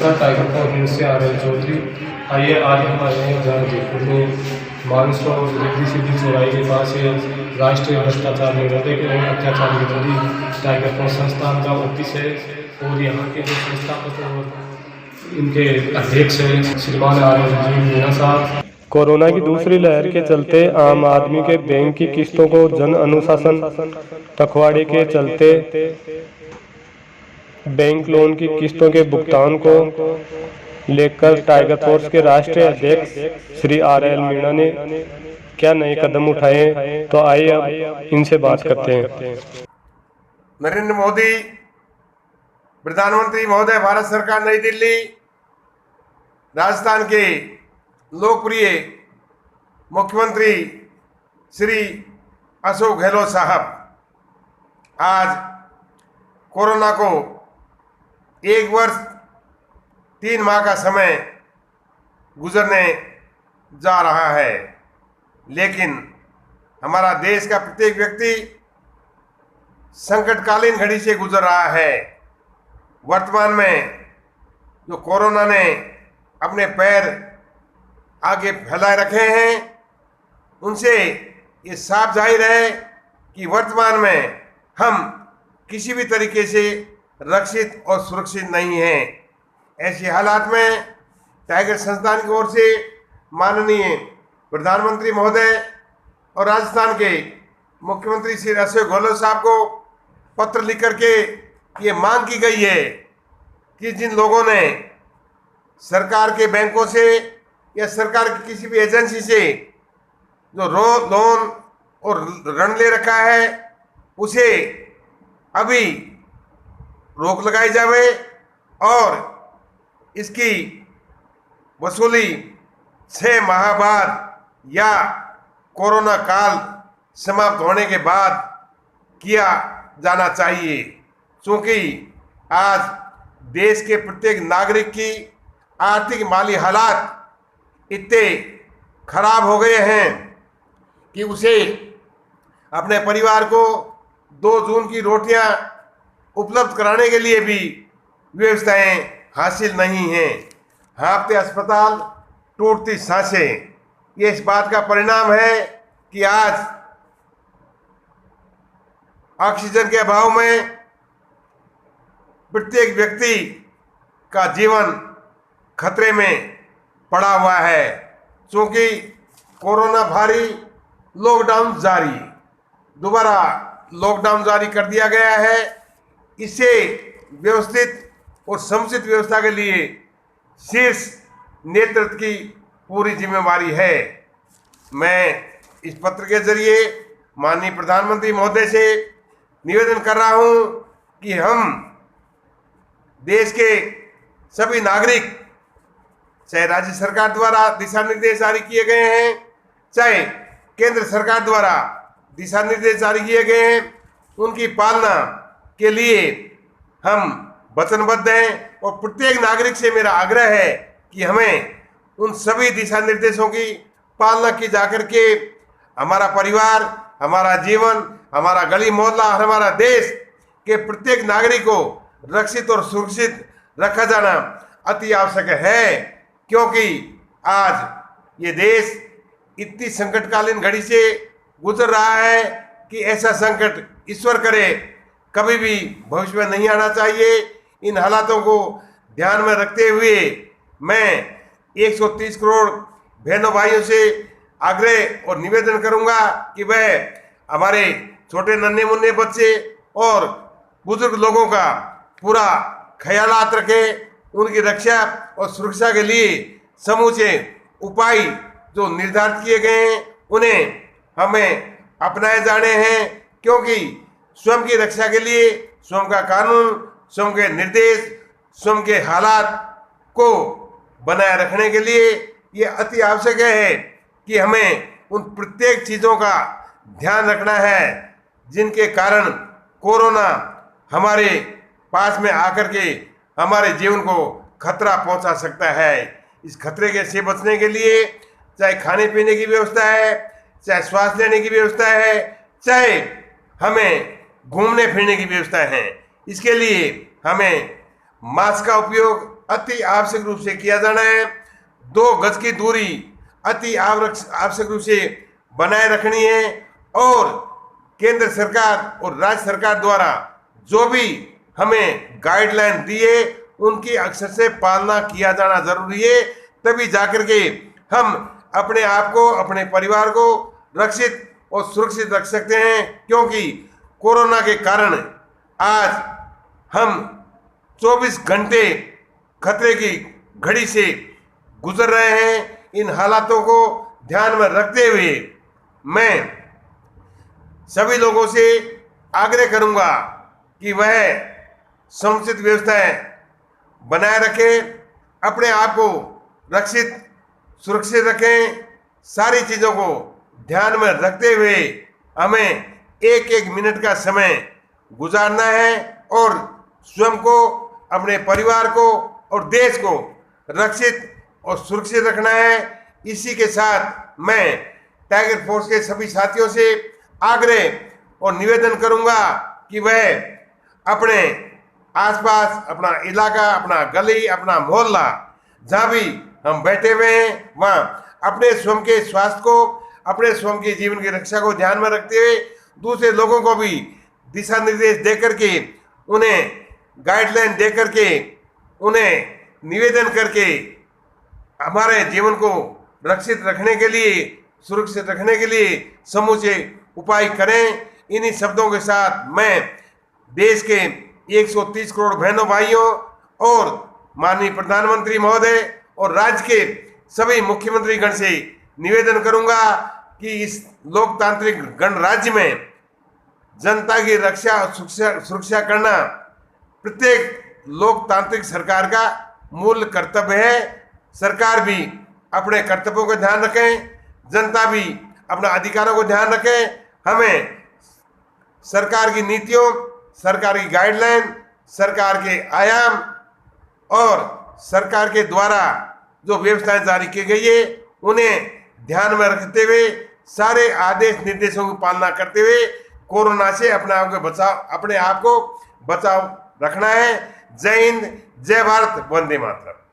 नमस्कार, tiger for news से RL Chaudhary. आइए आज हम आए हैं जहाँ जयपुर में मानसरोवर रिद्धि सिद्धि चौराहे के पास राष्ट्रीय भ्रष्टाचार निरोधक एवं अत्याचार विरोधी टाइगर फॉर संस्थान का ऑफिस है और यहाँ के जो संस्थापक और इनके अध्यक्ष हैं श्रीमान RL मीणा साहब। कोरोना की दूसरी लहर के चलते आम आदमी के बैंक की किस्तों को जन अनुशासन पखवाड़े के चलते बैंक लोन की किस्तों के भुगतान को लेकर टाइगर फोर्स के राष्ट्रीय अध्यक्ष श्री RL मीणा ने क्या नए कदम उठाए, तो आइए अब इनसे बात करते हैं। नरेंद्र मोदी प्रधानमंत्री महोदय, भारत सरकार, नई दिल्ली, राजस्थान के लोकप्रिय मुख्यमंत्री श्री अशोक गहलोत साहब आज कोरोना को 1 वर्ष 3 माह का समय गुजरने जा रहा है, लेकिन हमारा देश का प्रत्येक व्यक्ति संकटकालीन घड़ी से गुजर रहा है। वर्तमान में जो कोरोना ने अपने पैर आगे फैलाए रखे हैं, उनसे ये साफ जाहिर है कि वर्तमान में हम किसी भी तरीके से रक्षित और सुरक्षित नहीं हैं। ऐसे हालात में टाइगर संस्थान की ओर से माननीय प्रधानमंत्री महोदय और राजस्थान के मुख्यमंत्री श्री अशोक गहलोत साहब को पत्र लिख करके ये मांग की गई है कि जिन लोगों ने सरकार के बैंकों से या सरकार की किसी भी एजेंसी से जो लोन और ऋण ले रखा है, उसे अभी रोक लगाई जावे और इसकी वसूली 6 माह बाद या कोरोना काल समाप्त होने के बाद किया जाना चाहिए, क्योंकि आज देश के प्रत्येक नागरिक की आर्थिक माली हालात इतने खराब हो गए हैं कि उसे अपने परिवार को 2 जून की रोटियां उपलब्ध कराने के लिए भी व्यवस्थाएं हासिल नहीं हैं। हाँफते अस्पताल, टूटती सांसें, ये इस बात का परिणाम है कि आज ऑक्सीजन के अभाव में प्रत्येक व्यक्ति का जीवन खतरे में पड़ा हुआ है, क्योंकि कोरोना भारी लॉकडाउन जारी, दोबारा लॉकडाउन जारी कर दिया गया है। इसे व्यवस्थित और समुचित व्यवस्था के लिए शीर्ष नेतृत्व की पूरी जिम्मेवारी है। मैं इस पत्र के जरिए माननीय प्रधानमंत्री महोदय से निवेदन कर रहा हूं कि हम देश के सभी नागरिक, चाहे राज्य सरकार द्वारा दिशा निर्देश जारी किए गए हैं, चाहे केंद्र सरकार द्वारा दिशा निर्देश जारी किए गए हैं, उनकी पालना के लिए हम वचनबद्ध हैं। और प्रत्येक नागरिक से मेरा आग्रह है कि हमें उन सभी दिशा निर्देशों की पालना की जाकर के हमारा परिवार, हमारा जीवन, हमारा गली मोहल्ला और हमारा देश के प्रत्येक नागरिक को रक्षित और सुरक्षित रखा जाना अति आवश्यक है, क्योंकि आज ये देश इतनी संकटकालीन घड़ी से गुजर रहा है कि ऐसा संकट ईश्वर करे कभी भी भविष्य में नहीं आना चाहिए। इन हालातों को ध्यान में रखते हुए मैं 130 करोड़ बहनों भाइयों से आग्रह और निवेदन करूंगा कि वह हमारे छोटे नन्हे मुन्ने बच्चे और बुजुर्ग लोगों का पूरा ख्यालात रखें, उनकी रक्षा और सुरक्षा के लिए समूचे उपाय जो निर्धारित किए गए हैं उन्हें हमें अपनाए जाने हैं, क्योंकि स्वयं की रक्षा के लिए स्वयं का कानून, स्वयं के निर्देश, स्वयं के हालात को बनाए रखने के लिए ये अति आवश्यक है कि हमें उन प्रत्येक चीज़ों का ध्यान रखना है जिनके कारण कोरोना हमारे पास में आकर के हमारे जीवन को खतरा पहुंचा सकता है। इस खतरे के से बचने के लिए चाहे खाने पीने की व्यवस्था है, चाहे श्वास लेने की व्यवस्था है, चाहे हमें घूमने फिरने की व्यवस्था है, इसके लिए हमें मास्क का उपयोग अति आवश्यक रूप से किया जाना है। 2 गज की दूरी अति आवश्यक रूप से बनाए रखनी है और केंद्र सरकार और राज्य सरकार द्वारा जो भी हमें गाइडलाइन दिए उनकी अक्षर से पालना किया जाना जरूरी है। तभी जाकर के हम अपने आप को, अपने परिवार को रक्षित और सुरक्षित रख सकते हैं, क्योंकि कोरोना के कारण आज हम 24 घंटे खतरे की घड़ी से गुजर रहे हैं। इन हालातों को ध्यान में रखते हुए मैं सभी लोगों से आग्रह करूंगा कि वह समुचित व्यवस्थाएं बनाए रखें, अपने आप को रक्षित सुरक्षित रखें। सारी चीज़ों को ध्यान में रखते हुए हमें एक एक मिनट का समय गुजारना है और स्वयं को, अपने परिवार को और देश को रक्षित और सुरक्षित रखना है। इसी के साथ मैं टाइगर फोर्स के सभी साथियों से आग्रह और निवेदन करूंगा कि वह अपने आसपास, अपना इलाका, अपना गली, अपना मोहल्ला, जहाँ भी हम बैठे हुए हैं वहाँ अपने स्वयं के स्वास्थ्य को, अपने स्वयं के जीवन की रक्षा को ध्यान में रखते हुए दूसरे लोगों को भी दिशा निर्देश दे करके, उन्हें गाइडलाइन दे करके, उन्हें निवेदन करके हमारे जीवन को रक्षित रखने के लिए, सुरक्षित रखने के लिए समूचे उपाय करें। इन्हीं शब्दों के साथ मैं देश के 130 करोड़ बहनों भाइयों और माननीय प्रधानमंत्री महोदय और राज्य के सभी मुख्यमंत्री गण से निवेदन करूंगा कि इस लोकतांत्रिक गणराज्य में जनता की रक्षा और सुरक्षा करना प्रत्येक लोकतांत्रिक सरकार का मूल कर्तव्य है। सरकार भी अपने कर्तव्यों का ध्यान रखें, जनता भी अपना अधिकारों को ध्यान रखें। हमें सरकार की नीतियों, सरकार की गाइडलाइन, सरकार के आयाम और सरकार के द्वारा जो व्यवस्थाएं जारी की गई है उन्हें ध्यान में रखते हुए सारे आदेश निर्देशों की पालना करते हुए कोरोना से अपने आप को बचाव रखना है। जय हिंद, जय भारत, वंदे मातरम।